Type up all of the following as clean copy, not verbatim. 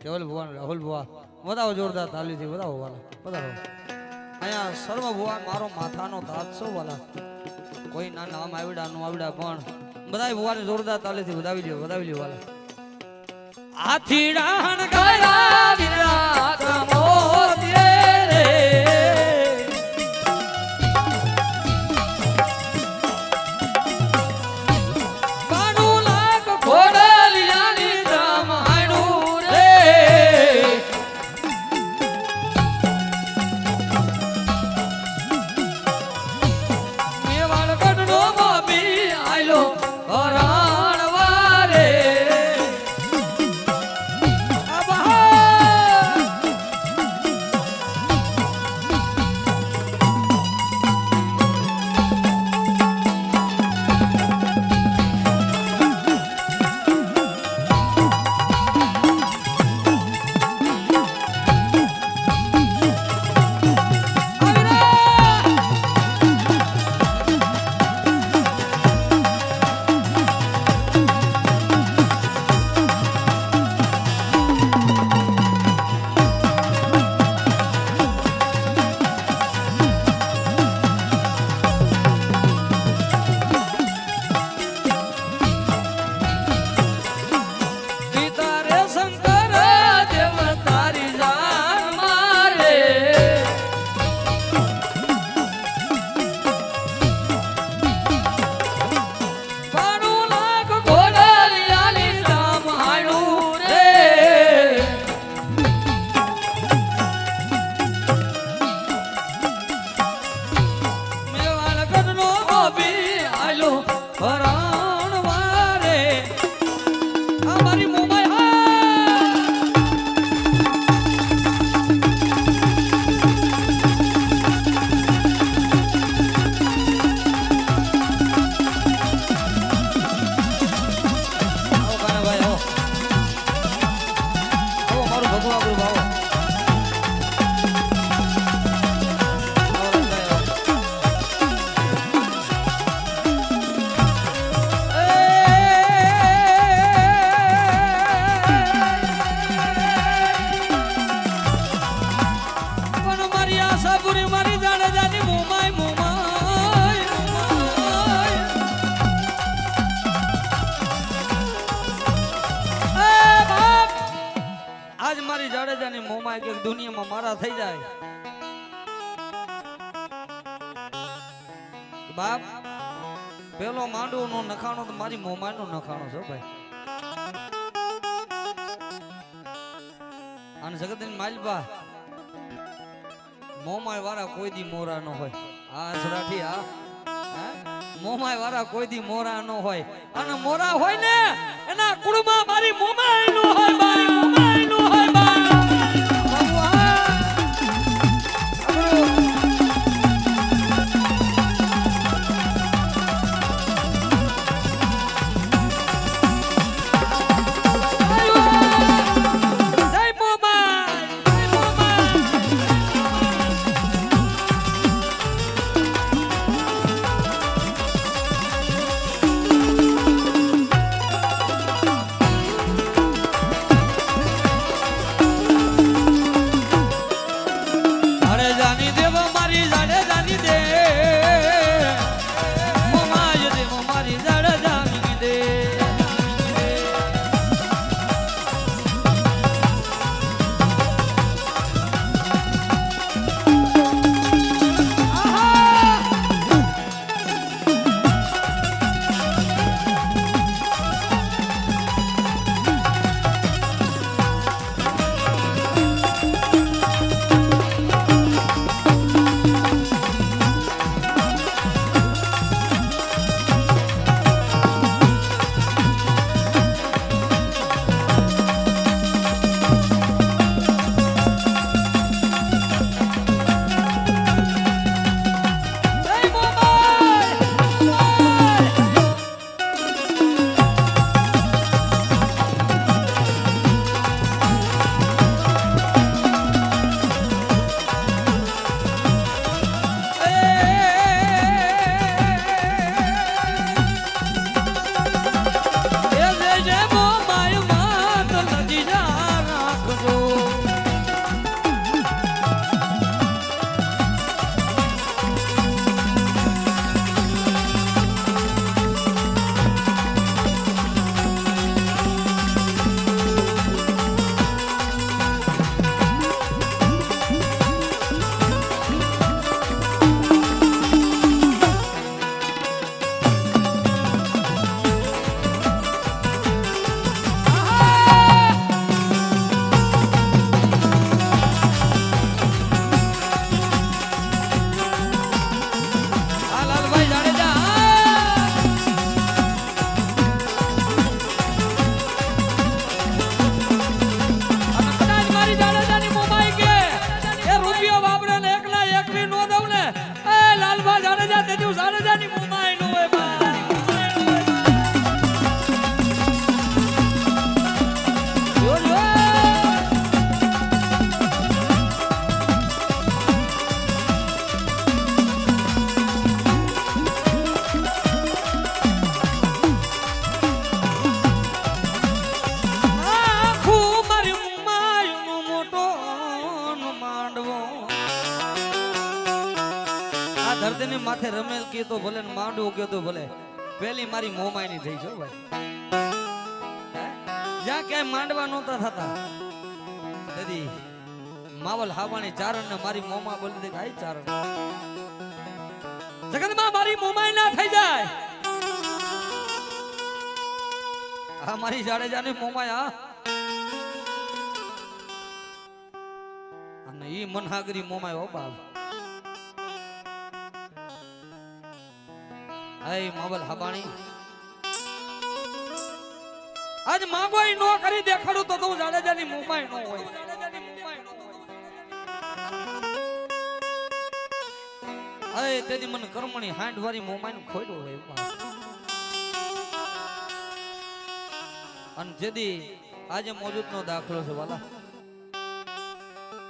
કેવલ ભુવન રાહુલ ભુવા વધાવો જોરદાર તાલીથી વધાવો વાલા પધારો અહીંયા સર્વ ભુવા મારો માથાનો તાજ છો વાલા કોઈ ના નામ આવડા નો આવડા પણ બધાય ભુવાને જોરદાર તાલીથી વધાવી લ્યો વાલા હાથી રાણ ગયા વિરાટ મોતી રે બાનુ લાખ ઘોડલિયાની બ્રહ્માણું રે મેવાડ ગઢનો મોબી આયલો હરાણ વારે જાડેજાની મોમાં કે દુનિયામાં મારા થઈ જાય બાપ પેલો માંડવો નો નખાણો તો મારી મોમાં નો નખાણો છે ભાઈ અને જગતની માલબા મોમાય વાળા કોઈ દી મોરા નો હોય આ સરાઠી આ મોમાય વાળા કોઈ દી મોરા નો હોય અને મોરા હોય ને એના કુળમાં મારી મોમાય નો હોય મારી મોમાય નો હોય ધરતીની માથે રમેલ કીધો ભલે ને માંડવું કીધો ભલે, પેલી મારી મોમાઈની થઈ છો ભાઈ. જ્યાં ક્યાંય માંડવા નહોતા થતા તેથી માવલ હાવાણી ચારણ ને મારી મોમા બોલી દે કાઈ ચારણ જગતમાં મારી મોમાઈ ના થઈ જાય. આ મારી જાડેજાની મોમાઈ આ અને ઈ મનહાગરી મોમાઈ ઓ બાપ. આય માવલ હાબાણી આજ માંગોઈ નો કરી દેખાડું તો તું જાડેજાની મોમાઈ નો હોય. અરે તેદી મને કર્મણી હાંડ વાળી મોમાઈ નું ખોડ્યું હોય અને જેદી આજે મોજૂદ નો દાખલો છે વાલા.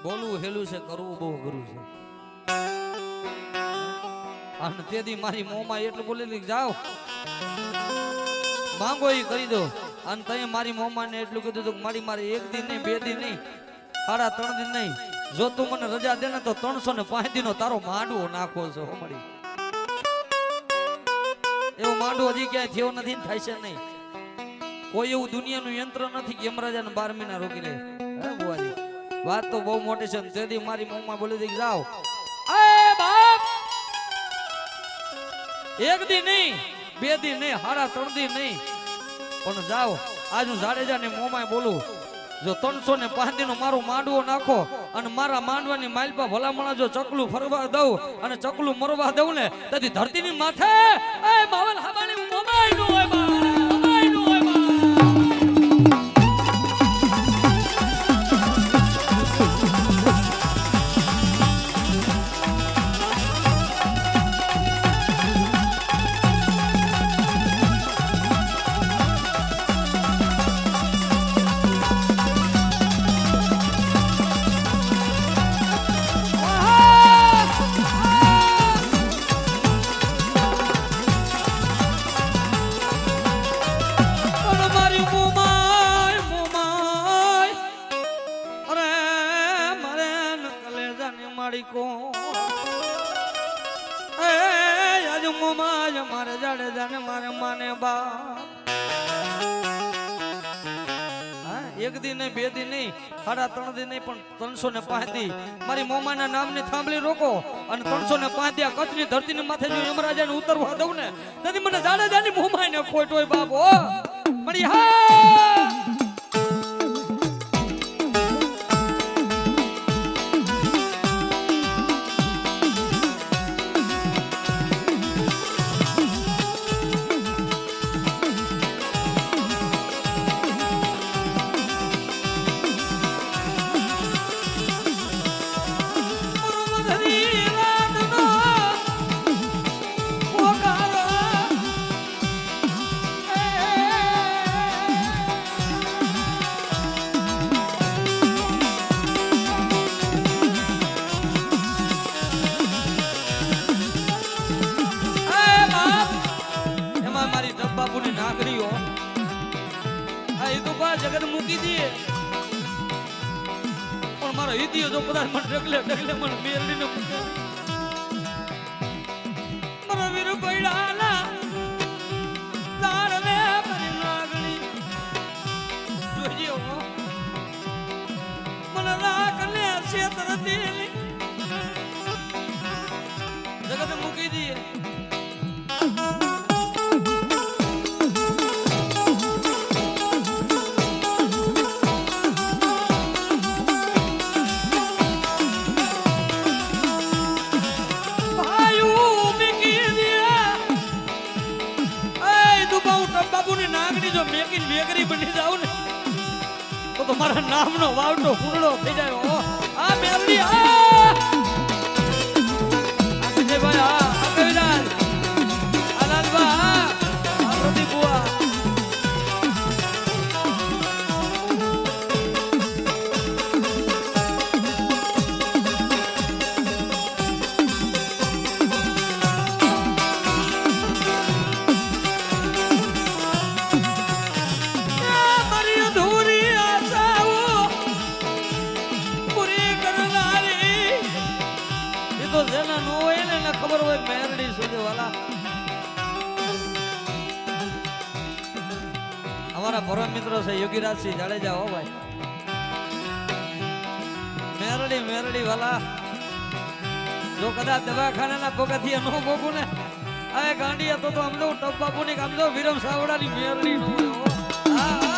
બોલવું હેલું છે, કરવું બહુ અઘરું છે. અને તેદી મારી મોમાઈ એટલું બોલેલી જાઓ માંગો એ કરી દો. અને તઈ મારી મોમાને એટલું કીધું હતું કે મારી એક દિન નહીં, બે દિન નહીં, 3.5 દિન નહીં, જો તું મને રજા દે ને તો 305 દિનો તારો માંડવો નાખો છો. મળી એવો માંડવો હજી ક્યાંય થયો નથી ને થાય છે નહીં. કોઈ એવું દુનિયાનું યંત્ર નથી કે યમરાજાને 12 મહિના રોકી લે. હે બુઆજી વાત તો બહુ મોટી છે. તેથી મારી મોમા બોલી દઈ જાઓ એ બાપ, એક દી નહીં, બે દી નહીં, 3.5 દી નહીં, પણ જાઓ આજ હું જાડેજાને મોમાય બોલું જો 305 દિનો મારું માંડવો નાખો અને મારા માંડવાની માલપા ભલામણા જો ચકલું ફરવા દઉં અને ચકલું મરવા દઉં ને તેથી ધરતીની માથે એ માવલ હાબાની મોમાય નો હોય બા. મારે જાડેજાને મારે માને બા. એક દી નહીં, બે દી નહીં, 3.5 દી નહીં, પણ 305 દી મારી મોમાના નામની થાંભલી રોકો અને 305 દી આ કચ્છની ધરતીની માથે જો યમરાજાને ઉતરવા દઉં ને તેથી મને જાડેજાની મોમાઈને ખોટ હોય બાપ. ઓ મળી હા બાપુની નાગરીઓ આ એ તો બા જગત મૂકી દે પણ મારો હિતિયો જો કદાચ મને ડગલે મને મેરડીને મૂકે મારો વીર પૈડાના તારને મારી નાગણી જોજો મને રાખને છેતરતી જગત મૂકી દે. બાબુની નાગની જો મેકીન મેકરી બની જાવ ને તો મારા નામનો વાવટો પૂર્ણો થઈ જાય. આ મેરડી આ સંજયભાઈ આ કવિરાજ આ લાલબા આ પ્રદીપ બુઆ પૂરી કરનારી તો જેના નો હોય ને એને ખબર હોય મેરડી સુધી વાલા. અમારા પરમ મિત્રો છે યોગીરાજસિંહ જાડેજા હો ભાઈ. મેરડી મેરડી વાલા જો કદાચ દવાખાનાના પગથિયા નો ભોગું ને હવે ગાંડિયા તો આમ જો ટપ્પાપુની આમ જો વિરમ સાવડાની મેરડી નો હોય. હા હા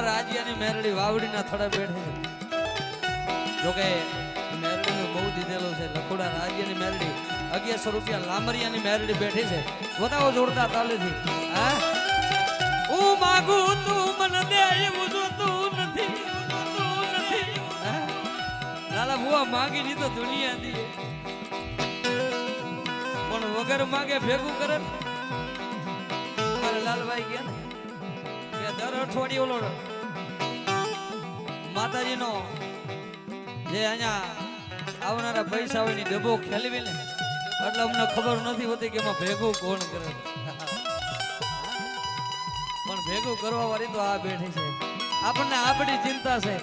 રાજ્યની મેરડી વાવડીના થડે બેઠે છે. જોકે મેરડીનું બહુ દીધેલું છે. લખોડા રાજ્યની મેરડી 1100 રૂપિયા લામરિયાની મેરડી બેઠી છે. બતાવો જોરદાર તાલીથી. હા હું માંગું તું મને દે એવું જોતું નથી. લાલા બુઆ માંગી ની તો દુનિયા દી પણ વગર માંગે ભેગું કરે. મારે લાલભાઈ ગયા ને કે દર અઠવાડિયે ઓલો માતાજીનો જે અહીંયા આવનારા પૈસા હોય ની ડબ્બો ખેલવી ને એટલે અમને ખબર નથી હોતી કે એમાં ભેગું કોણ કરે. પણ ભેગું કરવા વાળી તો આ બેઠી છે. આપણને આપણી ચિંતા છે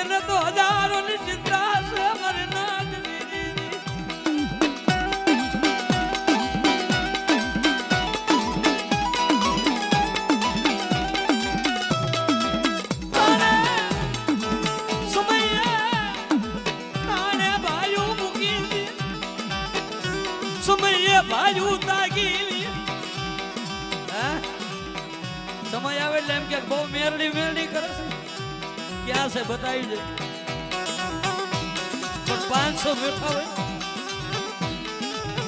એને તો હજારોની ચિંતા છે. મારે ના સમય આવે એટલે એમ કે બહુ મેરડી મેરડી કરે છે. ક્યાં છે બતાવી દે. પણ 500 બેઠા હોય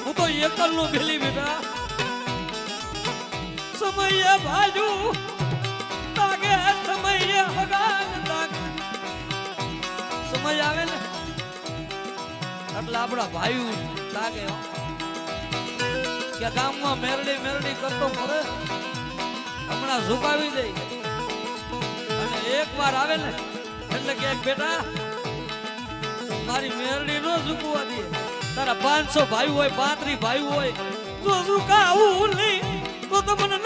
હું તો એકલ નું ભેલી બેટા. સમય બાજુ તાગે સમય હગાન તાગે. સમય આવે ને એટલે આપણા ભાઈ લાગે કે ગામમાં મેરડી મેરડી કરતો ફરે હમણાં ઝુકાવી દે. અને એક વાર આવે ને એટલે કે બેટા મારી મેરડી નો ઝુકવા દે. તારા 500 ભાઈ હોય 35 ભાઈ હોય તો ઝુકાવું નહીં તો મને